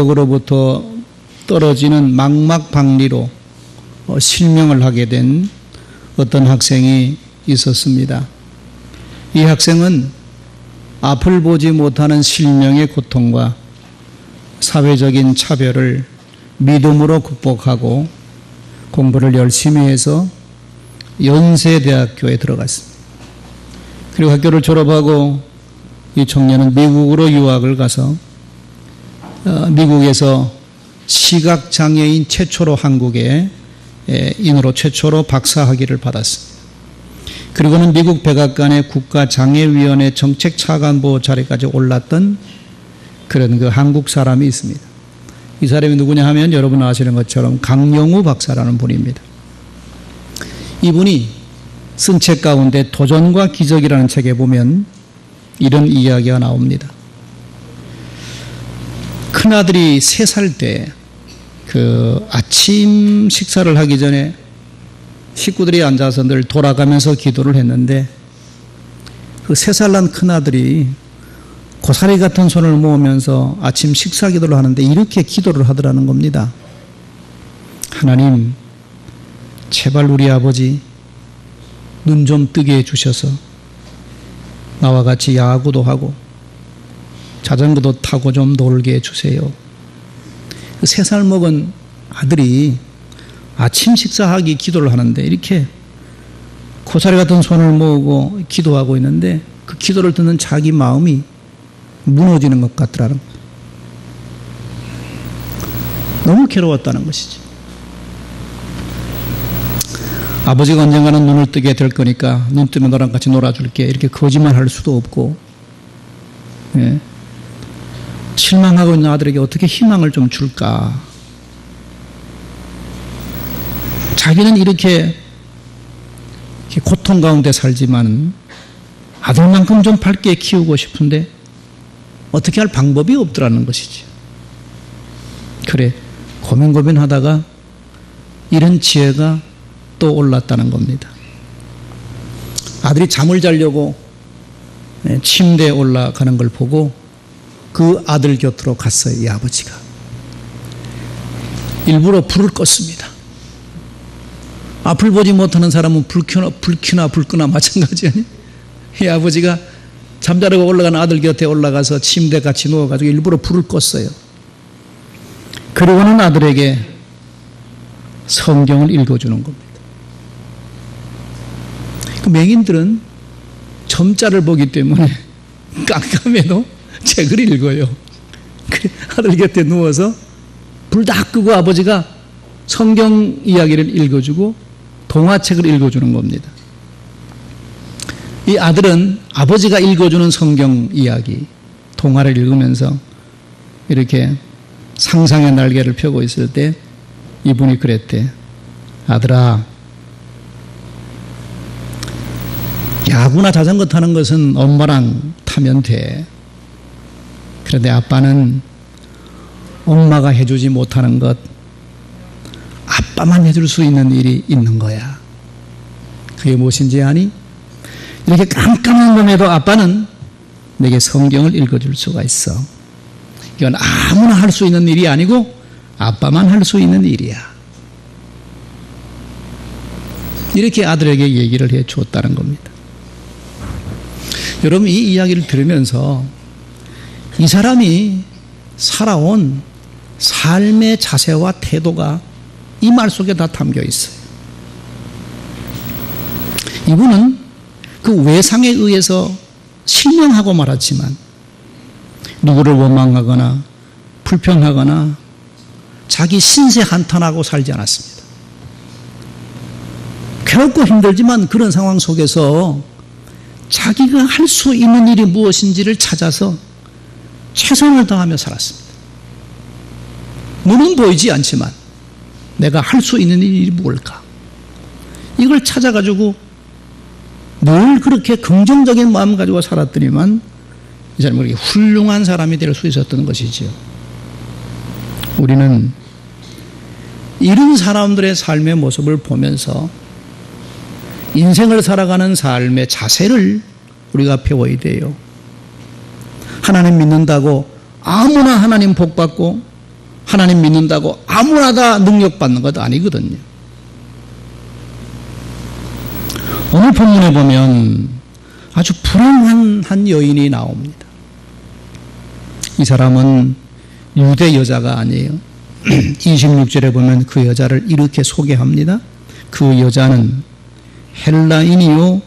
으로부터 떨어지는 망막박리로 실명을 하게 된 어떤 학생이 있었습니다. 이 학생은 앞을 보지 못하는 실명의 고통과 사회적인 차별을 믿음으로 극복하고 공부를 열심히 해서 연세대학교에 들어갔습니다. 그리고 학교를 졸업하고 이 청년은 미국으로 유학을 가서 미국에서 시각장애인 최초로 한국에 인으로 최초로 박사학위를 받았습니다. 그리고는 미국 백악관의 국가장애위원회 정책차관보 자리까지 올랐던 그런 그 한국 사람이 있습니다. 이 사람이 누구냐 하면 여러분 아시는 것처럼 강영우 박사라는 분입니다. 이분이 쓴 책 가운데 도전과 기적이라는 책에 보면 이런 이야기가 나옵니다. 큰아들이 3살 때 그 아침 식사를 하기 전에 식구들이 앉아서 늘 돌아가면서 기도를 했는데 그 3살 난 큰아들이 고사리 같은 손을 모으면서 아침 식사 기도를 하는데 이렇게 기도를 하더라는 겁니다. 하나님, 제발 우리 아버지 눈 좀 뜨게 해주셔서 나와 같이 야구도 하고 자전거도 타고 좀 놀게 해주세요. 그 3살 먹은 아들이 아침 식사하기 기도를 하는데 이렇게 고사리 같은 손을 모으고 기도하고 있는데 그 기도를 듣는 자기 마음이 무너지는 것 같더라는 거예요. 너무 괴로웠다는 것이지. 아버지가 언젠가는 눈을 뜨게 될 거니까 눈 뜨면 너랑 같이 놀아줄게 이렇게 거짓말할 수도 없고, 예. 실망하고 있는 아들에게 어떻게 희망을 좀 줄까? 자기는 이렇게 고통 가운데 살지만 아들만큼 좀 밝게 키우고 싶은데 어떻게 할 방법이 없더라는 것이지. 그래, 고민하다가 이런 지혜가 또 올랐다는 겁니다. 아들이 잠을 자려고 침대에 올라가는 걸 보고 그 아들 곁으로 갔어요. 이 아버지가 일부러 불을 껐습니다. 앞을 보지 못하는 사람은 불 끄나 마찬가지 아니? 이 아버지가 잠자려고 올라간 아들 곁에 올라가서 침대에 같이 누워가지고 일부러 불을 껐어요. 그리고는 아들에게 성경을 읽어주는 겁니다. 그 맹인들은 점자를 보기 때문에 깜깜해도 책을 읽어요. 아들 곁에 누워서 불 다 끄고 아버지가 성경 이야기를 읽어주고 동화책을 읽어주는 겁니다. 이 아들은 아버지가 읽어주는 성경 이야기, 동화를 읽으면서 이렇게 상상의 날개를 펴고 있을 때 이분이 그랬대. 아들아, 야구나 자전거 타는 것은 엄마랑 타면 돼. 그런데 아빠는 엄마가 해주지 못하는 것, 아빠만 해줄 수 있는 일이 있는 거야. 그게 무엇인지 아니? 이렇게 깜깜한 밤에도 아빠는 내게 성경을 읽어줄 수가 있어. 이건 아무나 할 수 있는 일이 아니고 아빠만 할 수 있는 일이야. 이렇게 아들에게 얘기를 해 주었다는 겁니다. 여러분, 이 이야기를 들으면서 이 사람이 살아온 삶의 자세와 태도가 이 말 속에 다 담겨 있어요. 이분은 그 외상에 의해서 실명하고 말았지만 누구를 원망하거나 불평하거나 자기 신세 한탄하고 살지 않았습니다. 괴롭고 힘들지만 그런 상황 속에서 자기가 할 수 있는 일이 무엇인지를 찾아서 최선을 다하며 살았습니다. 눈은 보이지 않지만 내가 할 수 있는 일이 뭘까? 이걸 찾아가지고 늘 그렇게 긍정적인 마음 가지고 살았더니만 이 사람은 그렇게 훌륭한 사람이 될 수 있었던 것이지요. 우리는 이런 사람들의 삶의 모습을 보면서 인생을 살아가는 삶의 자세를 우리가 배워야 돼요. 하나님 믿는다고 아무나 하나님 복 받고 하나님 믿는다고 아무나 다 능력받는 것 아니거든요. 오늘 본문에 보면 아주 불행한 한 여인이 나옵니다. 이 사람은 유대 여자가 아니에요. 26절에 보면 그 여자를 이렇게 소개합니다. 그 여자는 헬라인이요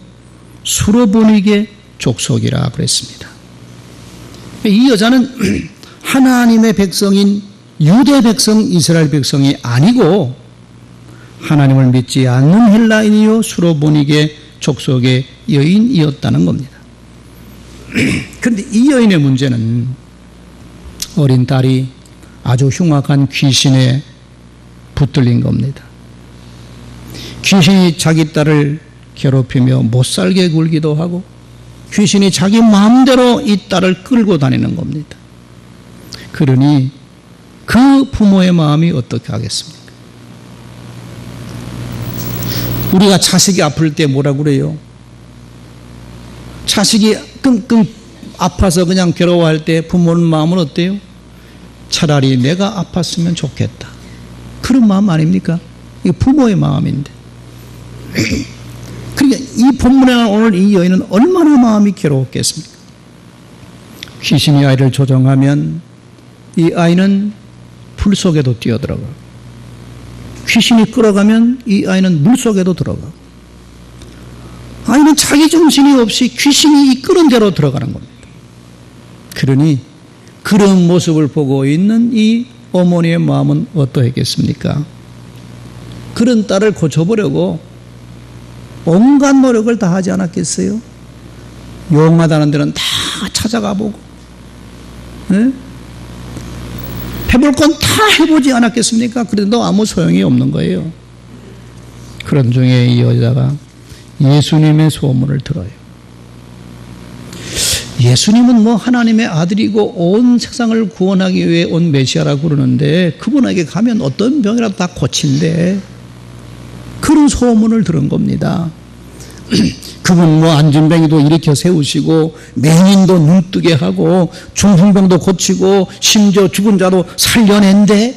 수로보니게 족속이라 그랬습니다. 이 여자는 하나님의 백성인 유대 백성 이스라엘 백성이 아니고 하나님을 믿지 않는 헬라인이요 수로보니게 족속의 여인이었다는 겁니다. 그런데 이 여인의 문제는 어린 딸이 아주 흉악한 귀신에 붙들린 겁니다. 귀신이 자기 딸을 괴롭히며 못살게 굴기도 하고 귀신이 자기 마음대로 이 딸을 끌고 다니는 겁니다. 그러니 그 부모의 마음이 어떻게 하겠습니까? 우리가 자식이 아플 때 뭐라 그래요? 자식이 끙끙 아파서 그냥 괴로워할 때 부모는 마음은 어때요? 차라리 내가 아팠으면 좋겠다. 그런 마음 아닙니까? 이게 부모의 마음인데. 그러니까 이 본문에 오늘 이 여인은 얼마나 마음이 괴로웠겠습니까? 귀신이 아이를 조종하면 이 아이는 불 속에도 뛰어들어가. 귀신이 끌어가면 이 아이는 물 속에도 들어가. 아이는 자기 정신이 없이 귀신이 이끄는 대로 들어가는 겁니다. 그러니 그런 모습을 보고 있는 이 어머니의 마음은 어떠했겠습니까? 그런 딸을 고쳐보려고 온갖 노력을 다 하지 않았겠어요? 용하다는 데는 다 찾아가 보고, 네? 해볼 건 다 해보지 않았겠습니까? 그래도 아무 소용이 없는 거예요. 그런 중에 이 여자가 예수님의 소문을 들어요. 예수님은 뭐 하나님의 아들이고 온 세상을 구원하기 위해 온 메시아라고 그러는데 그분에게 가면 어떤 병이라도 다 고친대. 그런 소문을 들은 겁니다. 그분 뭐 안진뱅이도 일으켜 세우시고 맹인도 눈뜨게 하고 중풍병도 고치고 심지어 죽은 자도 살려낸대.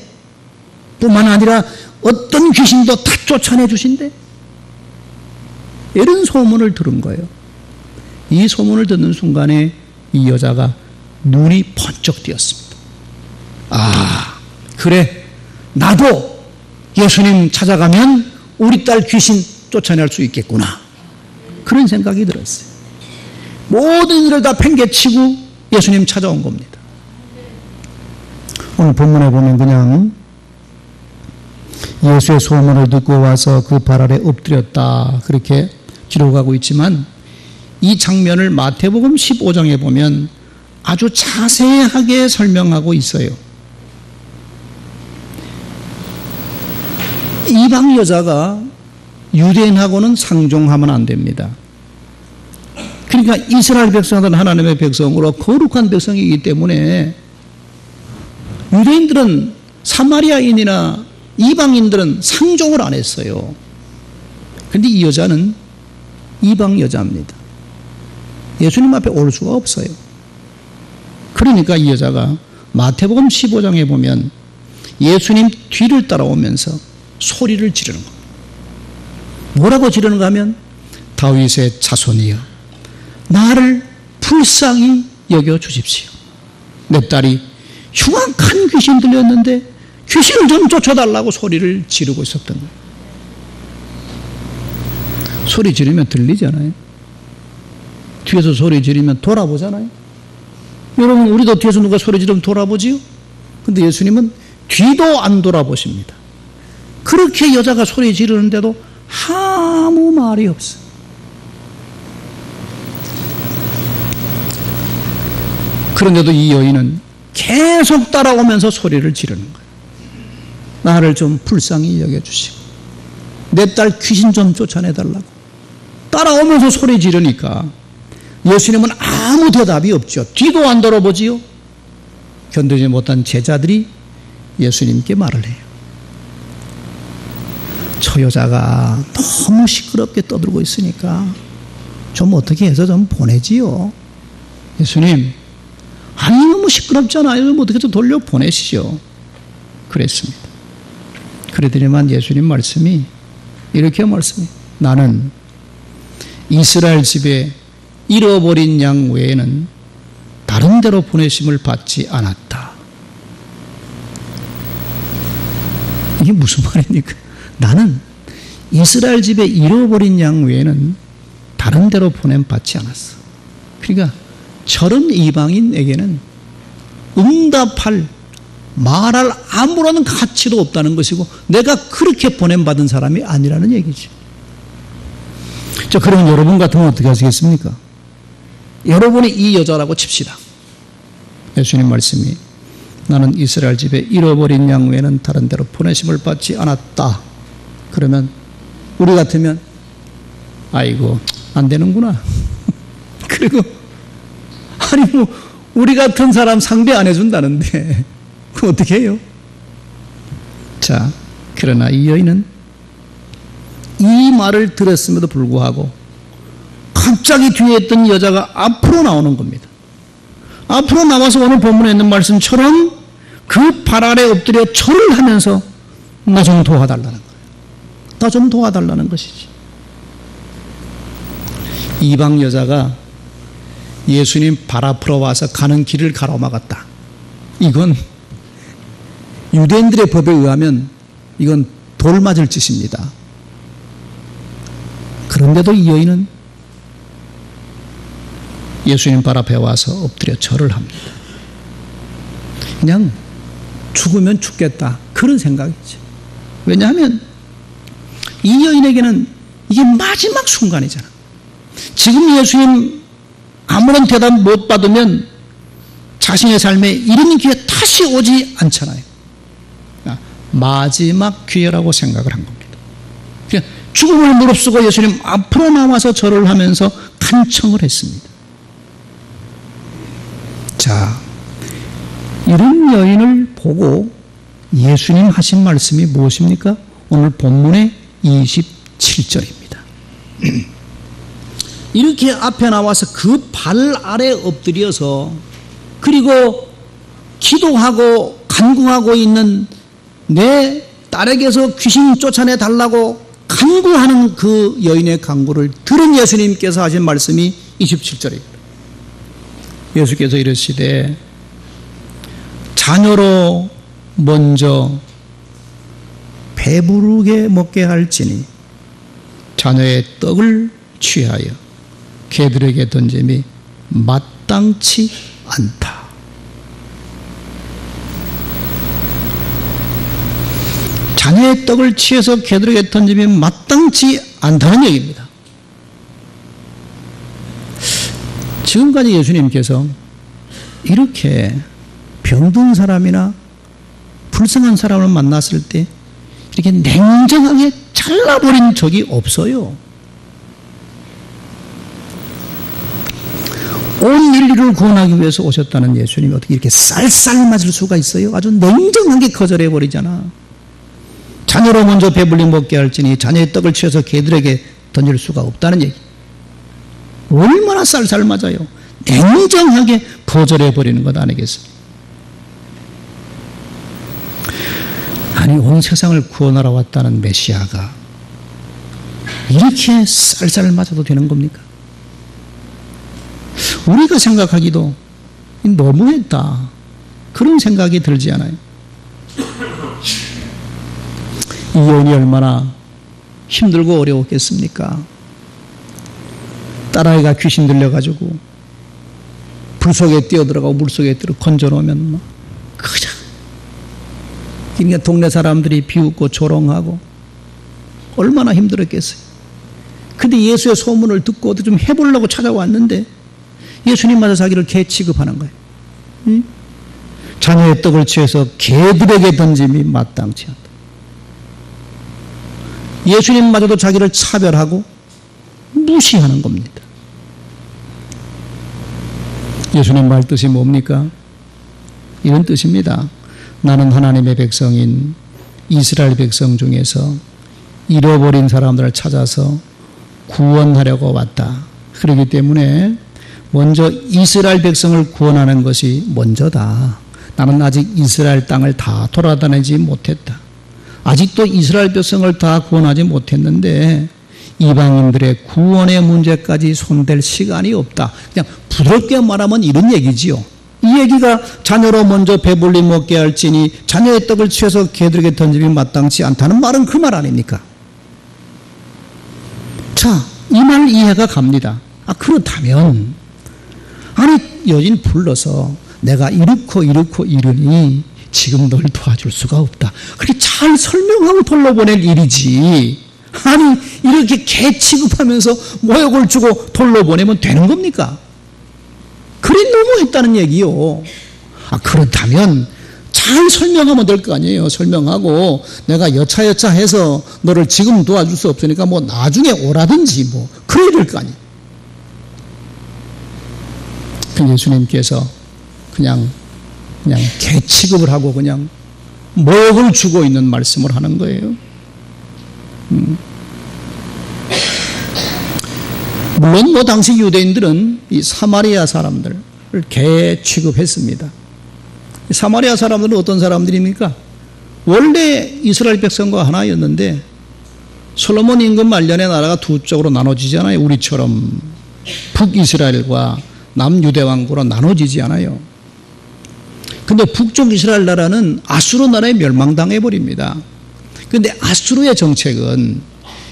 뿐만 아니라 어떤 귀신도 다 쫓아내 주신대. 이런 소문을 들은 거예요. 이 소문을 듣는 순간에 이 여자가 눈이 번쩍 띄었습니다. 아, 그래, 나도 예수님 찾아가면 우리 딸 귀신 쫓아낼 수 있겠구나. 그런 생각이 들었어요. 모든 일을 다 팽개치고 예수님 찾아온 겁니다. 오늘 본문에 보면 그냥 예수의 소문을 듣고 와서 그 발 아래 엎드렸다 그렇게 기록하고 있지만 이 장면을 마태복음 15장에 보면 아주 자세하게 설명하고 있어요. 이방 여자가 유대인하고는 상종하면 안 됩니다. 그러니까 이스라엘 백성들은 하나님의 백성으로 거룩한 백성이기 때문에 유대인들은 사마리아인이나 이방인들은 상종을 안 했어요. 그런데 이 여자는 이방 여자입니다. 예수님 앞에 올 수가 없어요. 그러니까 이 여자가 마태복음 15장에 보면 예수님 뒤를 따라오면서 소리를 지르는 겁니다. 뭐라고 지르는가 하면 다윗의 자손이여 나를 불쌍히 여겨 주십시오. 내 딸이 흉악한 귀신 들렸는데 귀신을 좀 쫓아달라고 소리를 지르고 있었던 거예요. 소리 지르면 들리잖아요. 뒤에서 소리 지르면 돌아보잖아요. 여러분 우리도 뒤에서 누가 소리 지르면 돌아보지요? 근데 예수님은 뒤도 안 돌아보십니다. 그렇게 여자가 소리 지르는데도 아무 말이 없어. 그런데도 이 여인은 계속 따라오면서 소리를 지르는 거예요. 나를 좀 불쌍히 여겨주시고 내 딸 귀신 좀 쫓아내달라고 따라오면서 소리 지르니까 예수님은 아무 대답이 없죠. 뒤도 안 돌아보지요. 견디지 못한 제자들이 예수님께 말을 해요. 저 여자가 너무 시끄럽게 떠들고 있으니까 좀 어떻게 해서 좀 보내지요. 예수님, 아니 너무 시끄럽잖아요. 좀 어떻게 좀 돌려 보내시죠. 그랬습니다. 그러더니만 예수님 말씀이 이렇게 말씀해요. 나는 이스라엘 집에 잃어버린 양 외에는 다른 데로 보내심을 받지 않았다. 이게 무슨 말입니까? 나는 이스라엘 집에 잃어버린 양 외에는 다른 데로 보냄 받지 않았어. 그러니까 저런 이방인에게는 응답할, 말할 아무런 가치도 없다는 것이고 내가 그렇게 보냄받은 사람이 아니라는 얘기죠. 자, 그러면 여러분 같으면 어떻게 하시겠습니까? 여러분이 이 여자라고 칩시다. 예수님 말씀이 나는 이스라엘 집에 잃어버린 양 외에는 다른 데로 보내심을 받지 않았다. 그러면 우리 같으면 아이고 안 되는구나. 그리고 아니 뭐 우리 같은 사람 상대 안 해준다는데 그럼 어떻게 해요? 자, 그러나 이 여인은 이 말을 들었음에도 불구하고 갑자기 뒤에 있던 여자가 앞으로 나오는 겁니다. 앞으로 나와서 오늘 본문에 있는 말씀처럼 그 발 아래 엎드려 절을 하면서 나 좀 도와달라는 거예요. 나 좀 도와달라는 것이지. 이방 여자가 예수님 발 앞으로 와서 가는 길을 가로막았다. 이건 유대인들의 법에 의하면 이건 돌 맞을 짓입니다. 그런데도 이 여인은 예수님 발 앞에 와서 엎드려 절을 합니다. 그냥 죽으면 죽겠다 그런 생각이죠. 왜냐하면 이 여인에게는 이게 마지막 순간이잖아. 지금 예수님 아무런 대답 못 받으면 자신의 삶에 이런 기회 다시 오지 않잖아요. 마지막 기회라고 생각을 한 겁니다. 그냥 죽음을 무릅쓰고 예수님 앞으로 나와서 절을 하면서 간청을 했습니다. 자, 이런 여인을 보고 예수님 하신 말씀이 무엇입니까? 오늘 본문의 27절입니다. 이렇게 앞에 나와서 그 발 아래 엎드려서 그리고 기도하고 간구하고 있는 내 딸에게서 귀신 쫓아내 달라고 간구하는 그 여인의 간구를 들은 예수님께서 하신 말씀이 27절입니다. 예수께서 이르시되 자녀로 먼저 배부르게 먹게 할지니 자녀의 떡을 취하여 개들에게 던짐이 마땅치 않다. 자녀의 떡을 취해서 개들에게 던짐이 마땅치 않다는 얘기입니다. 지금까지 예수님께서 이렇게 병든 사람이나 불쌍한 사람을 만났을 때 이렇게 냉정하게 잘라버린 적이 없어요. 온 인류를 구원하기 위해서 오셨다는 예수님이 어떻게 이렇게 쌀쌀 맞을 수가 있어요? 아주 냉정하게 거절해버리잖아. 자녀로 먼저 배불리 먹게 할지니 자녀의 떡을 취해서 개들에게 던질 수가 없다는 얘기. 얼마나 쌀쌀 맞아요. 냉정하게 거절해버리는 것 아니겠습니까? 아니 온 세상을 구원하러 왔다는 메시아가 이렇게 쌀쌀 맞아도 되는 겁니까? 우리가 생각하기도 너무했다 그런 생각이 들지 않아요? 이 여인이 얼마나 힘들고 어려웠겠습니까? 딸아이가 귀신 들려가지고 불 속에 뛰어들어가고 물 속에 건져놓으면 그냥 그러니까 동네 사람들이 비웃고 조롱하고 얼마나 힘들었겠어요. 근데 예수의 소문을 듣고 어떻게 좀 해보려고 찾아왔는데 예수님마저 자기를 개 취급하는 거예요. 응? 자녀의 떡을 취해서 개들에게 던짐이 마땅치 않다. 예수님마저도 자기를 차별하고 무시하는 겁니다. 예수님 말 뜻이 뭡니까? 이런 뜻입니다. 나는 하나님의 백성인 이스라엘 백성 중에서 잃어버린 사람들을 찾아서 구원하려고 왔다. 그렇기 때문에 먼저 이스라엘 백성을 구원하는 것이 먼저다. 나는 아직 이스라엘 땅을 다 돌아다니지 못했다. 아직도 이스라엘 백성을 다 구원하지 못했는데 이방인들의 구원의 문제까지 손댈 시간이 없다. 그냥 부드럽게 말하면 이런 얘기지요. 이 얘기가 자녀로 먼저 배불리 먹게 할지니 자녀의 떡을 취해서 개들에게 던짐이 마땅치 않다는 말은 그 말 아닙니까? 자, 이 말 이해가 갑니다. 그렇다면 아니 여진 불러서 내가 이렇고 이러니 지금 널 도와줄 수가 없다. 그렇게 잘 설명하고 돌려보낼 일이지. 아니 이렇게 개 취급하면서 모욕을 주고 돌려보내면 되는 겁니까? 그리 너무했다는 얘기요. 그렇다면 잘 설명하면 될 거 아니에요. 설명하고 내가 여차여차 해서 너를 지금 도와줄 수 없으니까 뭐 나중에 오라든지 뭐 그래야 될 거 아니에요. 예수님께서 그냥 개 취급을 하고 그냥 모욕을 주고 있는 말씀을 하는 거예요. 물론 뭐 당시 유대인들은 이 사마리아 사람들을 개 취급했습니다. 사마리아 사람들은 어떤 사람들입니까? 원래 이스라엘 백성과 하나였는데 솔로몬 임금 말년에 나라가 두 쪽으로 나눠지잖아요. 우리처럼 북이스라엘과 남유대왕국으로 나눠지지 않아요. 근데 북쪽 이스라엘 나라는 아수르 나라에 멸망당해 버립니다. 근데 아수르의 정책은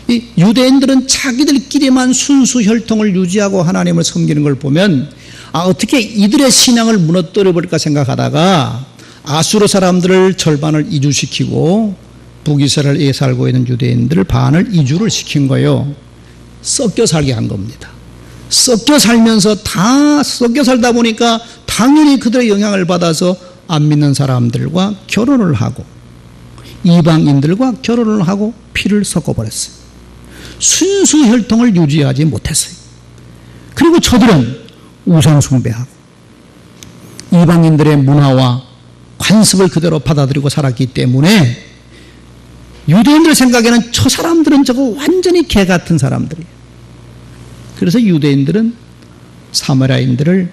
이 유대인들은 자기들끼리만 순수 혈통을 유지하고 하나님을 섬기는 걸 보면 어떻게 이들의 신앙을 무너뜨려 버릴까 생각하다가 아수르 사람들을 절반을 이주시키고 북이스라엘에 살고 있는 유대인들을 반을 이주를 시킨 거예요. 섞여 살게 한 겁니다. 섞여 살다 보니까 당연히 그들의 영향을 받아서 안 믿는 사람들과 결혼을 하고 이방인들과 결혼을 하고 피를 섞어버렸어요. 순수 혈통을 유지하지 못했어요. 그리고 저들은 우상 숭배하고 이방인들의 문화와 관습을 그대로 받아들이고 살았기 때문에 유대인들 생각에는 저 사람들은 저거 완전히 개 같은 사람들이에요. 그래서 유대인들은 사마리아인들을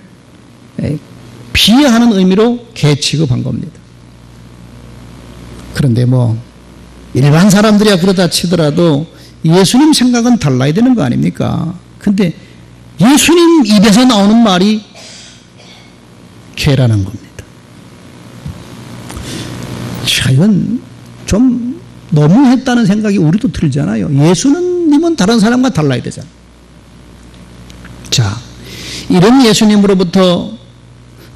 비하하는 의미로 개 취급한 겁니다. 그런데 뭐 일반 사람들이야 그러다 치더라도 예수님 생각은 달라야 되는 거 아닙니까? 근데 예수님 입에서 나오는 말이 개라는 겁니다. 자, 이건 좀 너무했다는 생각이 우리도 들잖아요. 예수님은 다른 사람과 달라야 되잖아요. 자, 이런 예수님으로부터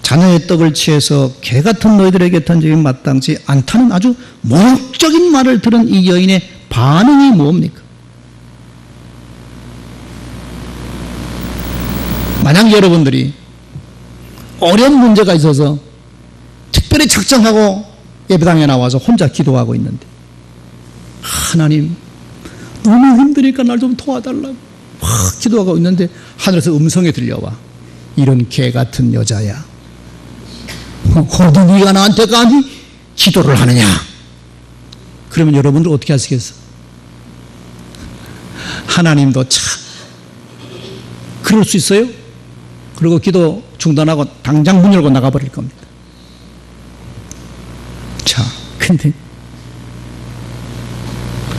자녀의 떡을 취해서 개 같은 너희들에게 던짐이 마땅치 않다는 아주 모욕적인 말을 들은 이 여인의 반응이 뭡니까? 만약 여러분들이 어려운 문제가 있어서 특별히 작정하고 예배당에 나와서 혼자 기도하고 있는데 하나님 너무 힘드니까 날 좀 도와달라고 막 기도하고 있는데 하늘에서 음성이 들려와. 이런 개 같은 여자야. 어디 네가 나한테 감히 기도를 하느냐. 그러면 여러분들 어떻게 하시겠어? 하나님도 참 그럴 수 있어요? 그리고 기도 중단하고 당장 문 열고 나가버릴 겁니다. 자, 근데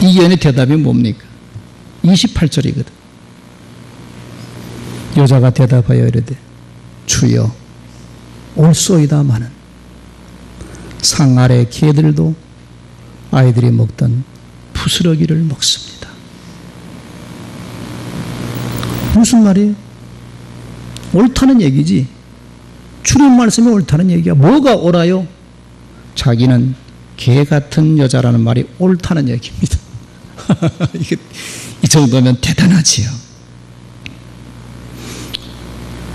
이 여인의 대답이 뭡니까? 28절이거든. 여자가 대답하여 이르되 주여 올소이다마는 상 아래 개들도 아이들이 먹던 부스러기를 먹습니다. 무슨 말이에요? 옳다는 얘기지. 주님 말씀이 옳다는 얘기야. 뭐가 옳아요? 자기는 개 같은 여자라는 말이 옳다는 얘기입니다. 이 정도면 대단하지요.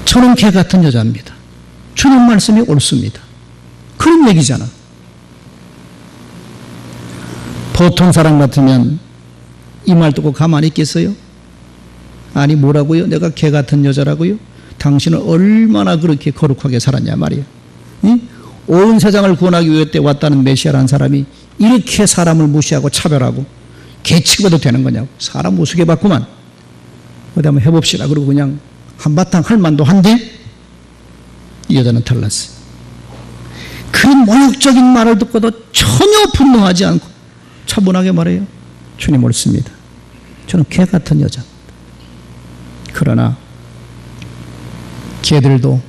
저는 개 같은 여자입니다. 주님 말씀이 옳습니다. 그런 얘기잖아. 보통 사람 같으면 이 말 듣고 가만히 있겠어요? 아니 뭐라고요? 내가 개 같은 여자라고요? 당신은 얼마나 그렇게 거룩하게 살았냐 말이야. 응? 온 세상을 구원하기 위해 때 왔다는 메시아라는 사람이 이렇게 사람을 무시하고 차별하고 개 취급해도 되는 거냐고. 사람 우습게 봤구만. 어디 한번 해봅시다. 그리고 그냥 한바탕 할 만도 한데 이 여자는 달랐어요. 그런 모욕적인 말을 듣고도 전혀 분노하지 않고 차분하게 말해요. 주님 옳습니다. 저는 개 같은 여자입니다. 그러나 개들도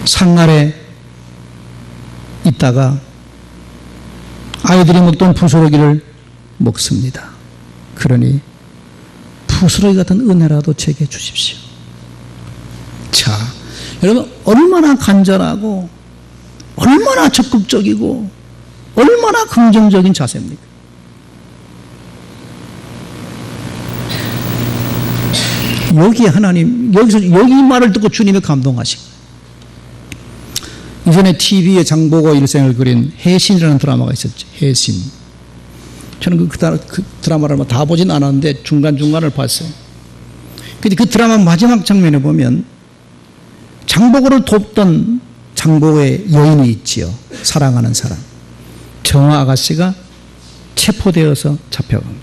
상 아래 있다가 아이들이 먹던 부스러기를 먹습니다. 그러니 부스러기 같은 은혜라도 제게 주십시오. 자, 여러분 얼마나 간절하고 얼마나 적극적이고 얼마나 긍정적인 자세입니까? 여기에 하나님, 여기서 여기 말을 듣고 주님이 감동하시고, 이전에 TV에 장보고 일생을 그린 해신이라는 드라마가 있었죠. 해신. 저는 그 드라마를 다 보진 않았는데 중간중간을 봤어요. 근데 그 드라마 마지막 장면에 보면 장보고를 돕던 장보고의 여인이 있지요. 사랑하는 사람. 정화 아가씨가 체포되어서 잡혀갑니다.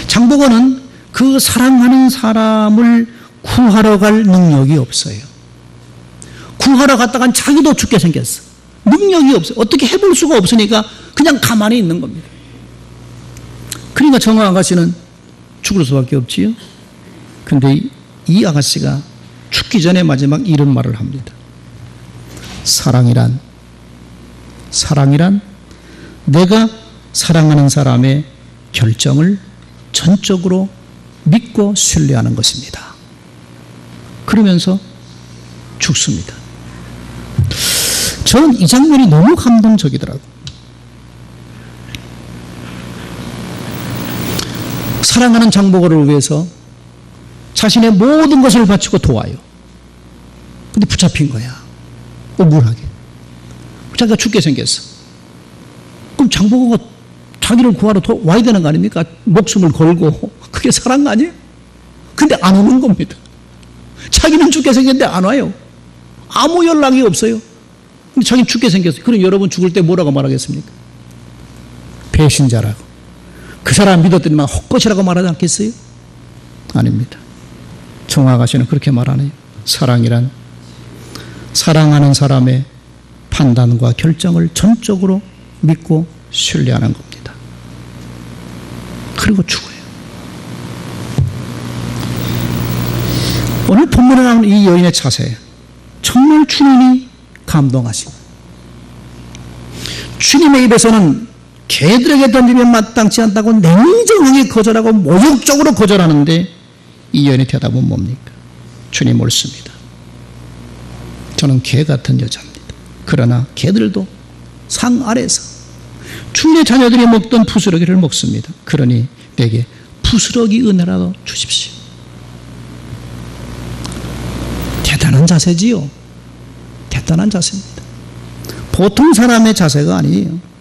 장보고는 그 사랑하는 사람을 구하러 갈 능력이 없어요. 구하러 갔다간 자기도 죽게 생겼어. 능력이 없어요. 어떻게 해볼 수가 없으니까 그냥 가만히 있는 겁니다. 그러니까 정화 아가씨는 죽을 수밖에 없지요. 근데 이 아가씨가 죽기 전에 마지막 이런 말을 합니다. 사랑이란 내가 사랑하는 사람의 결정을 전적으로 믿고 신뢰하는 것입니다. 그러면서 죽습니다. 저는 이 장면이 너무 감동적이더라고요. 사랑하는 장보고를 위해서 자신의 모든 것을 바치고 도와요. 근데 붙잡힌 거야. 억울하게. 자기가 죽게 생겼어. 그럼 장보고가 자기를 구하러 와야 되는 거 아닙니까? 목숨을 걸고. 그게 사랑 아니에요? 근데 안 오는 겁니다. 자기는 죽게 생겼는데 안 와요. 아무 연락이 없어요. 근데 자기는 죽게 생겼어요. 그럼 여러분 죽을 때 뭐라고 말하겠습니까? 배신자라고. 그 사람 믿었더니만 헛것이라고 말하지 않겠어요? 아닙니다. 정화 아가씨는 그렇게 말하네요. 사랑이란 사랑하는 사람의 판단과 결정을 전적으로 믿고 신뢰하는 겁니다. 그리고 죽어요. 오늘 본문에 나오는 이 여인의 자세, 정말 주님이 감동하시고, 주님의 입에서는 개들에게 던지면 마땅치 않다고 냉정하게 거절하고 모욕적으로 거절하는데 이 여인의 대답은 뭡니까? 주님 옳습니다. 저는 개 같은 여자입니다. 그러나 개들도 상 아래서 주의 자녀들이 먹던 부스러기를 먹습니다. 그러니 내게 부스러기 은혜라도 주십시오. 대단한 자세지요. 대단한 자세입니다. 보통 사람의 자세가 아니에요.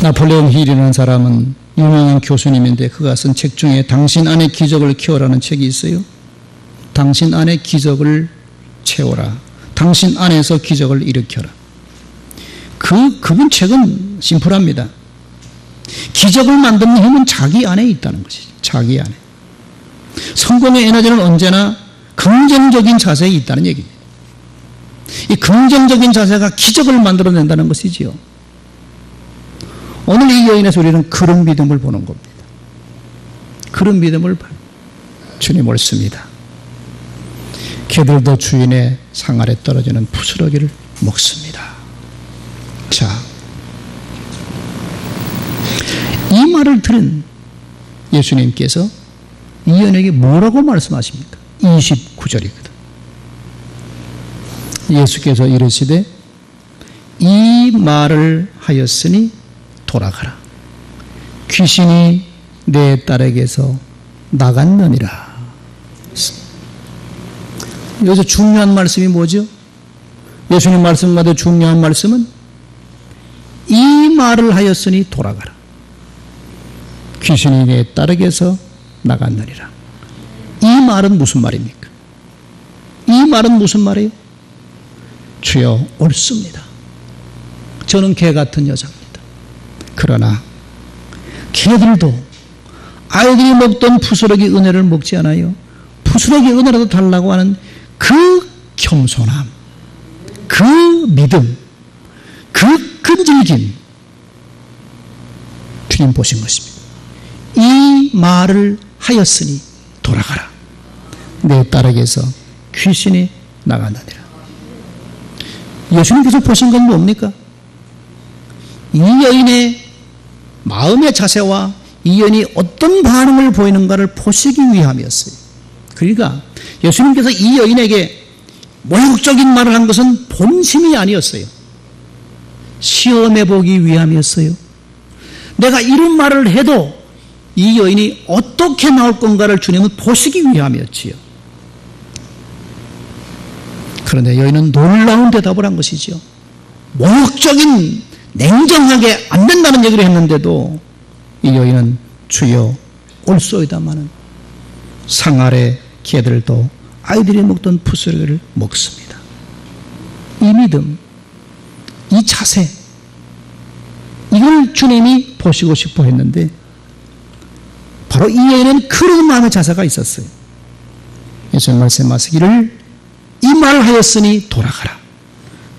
나폴레옹 힐이라는 사람은 유명한 교수님인데 그가 쓴 책 중에 당신 안에 기적을 키워라는 책이 있어요. 당신 안에 기적을 채워라. 당신 안에서 기적을 일으켜라. 그분 책은 심플합니다. 기적을 만드는 힘은 자기 안에 있다는 것이죠. 자기 안에. 성공의 에너지는 언제나 긍정적인 자세에 있다는 얘기입니다. 이 긍정적인 자세가 기적을 만들어낸다는 것이지요. 오늘 이 여인에서 우리는 그런 믿음을 보는 겁니다. 그런 믿음을 봐요. 주님 옳습니다. 개들도 주인의 상 아래 떨어지는 부스러기를 먹습니다. 자, 이 말을 들은 예수님께서 이 여인에게 뭐라고 말씀하십니까? 29절이거든. 예수께서 이르시되 이 말을 하였으니 돌아가라. 귀신이 내 딸에게서 나갔느니라. 여기서 중요한 말씀이 뭐죠? 예수님 말씀 가운데 중요한 말씀은 이 말을 하였으니 돌아가라. 귀신이 내 딸에게서 나갔느니라. 이 말은 무슨 말입니까? 이 말은 무슨 말이에요? 주여 옳습니다. 저는 개 같은 여자입니다. 그러나 개들도 아이들이 먹던 부스러기 은혜를 먹지 않아요. 부스러기 은혜라도 달라고 하는 그 겸손함, 그 믿음, 그 끈질김, 주님 보신 것입니다. 이 말을 하였으니 돌아가라. 내 딸에게서 귀신이 나간다니라. 예수님께서 보신 건 뭡니까? 이 여인의 마음의 자세와 이 여인이 어떤 반응을 보이는가를 보시기 위함이었어요. 그러니까 예수님께서 이 여인에게 모욕적인 말을 한 것은 본심이 아니었어요. 시험해 보기 위함이었어요. 내가 이런 말을 해도 이 여인이 어떻게 나올 건가를 주님은 보시기 위함이었지요. 그런데 여인은 놀라운 대답을 한 것이죠. 모욕적인, 냉정하게 안 된다는 얘기를 했는데도 이 여인은 주여 올소이다마는 상 아래 개들도 아이들이 먹던 부스러기를 먹습니다. 이 믿음, 이 자세, 이걸 주님이 보시고 싶어 했는데 바로 이 여인은 그런 마음의 자세가 있었어요. 예수님 말씀하시기를 이 말을 하였으니 돌아가라.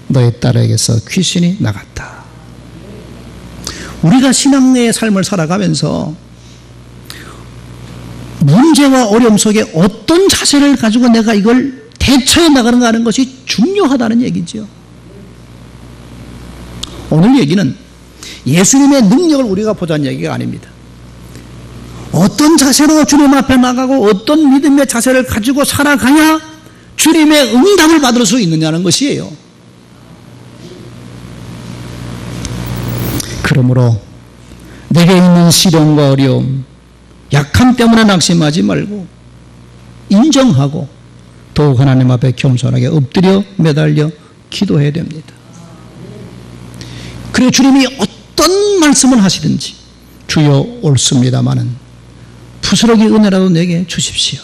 너의 딸에게서 귀신이 나갔다. 우리가 신앙의 삶을 살아가면서 문제와 어려움 속에 어떤 자세를 가지고 내가 이걸 대처해 나가는가 하는 것이 중요하다는 얘기죠. 오늘 얘기는 예수님의 능력을 우리가 보자는 얘기가 아닙니다. 어떤 자세로 주님 앞에 나가고 어떤 믿음의 자세를 가지고 살아가야 주님의 응답을 받을 수 있느냐는 것이에요. 그러므로 내게 있는 시련과 어려움, 약함 때문에 낙심하지 말고 인정하고 더욱 하나님 앞에 겸손하게 엎드려 매달려 기도해야 됩니다. 그리고 주님이 어떤 말씀을 하시든지 주여 옳습니다마는 부스러기 은혜라도 내게 주십시오.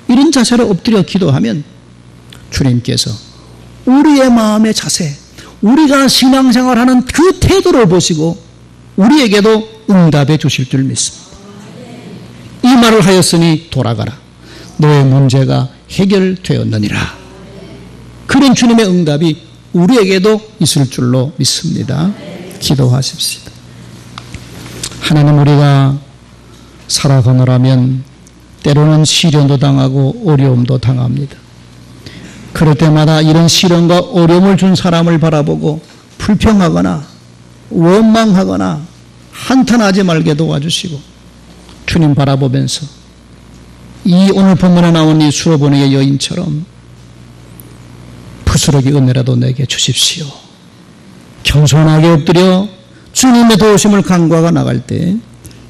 이런 자세로 엎드려 기도하면 주님께서 우리의 마음의 자세, 우리가 신앙생활하는 그 태도를 보시고 우리에게도 응답해 주실 줄 믿습니다. 이 말을 하였으니 돌아가라. 너의 문제가 해결되었느니라. 그런 주님의 응답이 우리에게도 있을 줄로 믿습니다. 기도하십시오. 하나님, 우리가 살아가느라면 때로는 시련도 당하고 어려움도 당합니다. 그럴 때마다 이런 시련과 어려움을 준 사람을 바라보고 불평하거나 원망하거나 한탄하지 말게 도와주시고 주님 바라보면서 이 오늘 본문에 나온 이 수로보니의 여인처럼 부스러기 은혜라도 내게 주십시오. 겸손하게 엎드려 주님의 도우심을 간구하고 나갈 때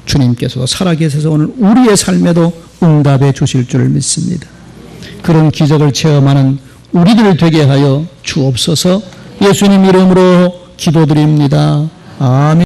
주님께서도 살아계셔서 오늘 우리의 삶에도 응답해 주실 줄 믿습니다. 그런 기적을 체험하는 우리들 되게 하여 주옵소서. 예수님 이름으로 기도드립니다. 아멘.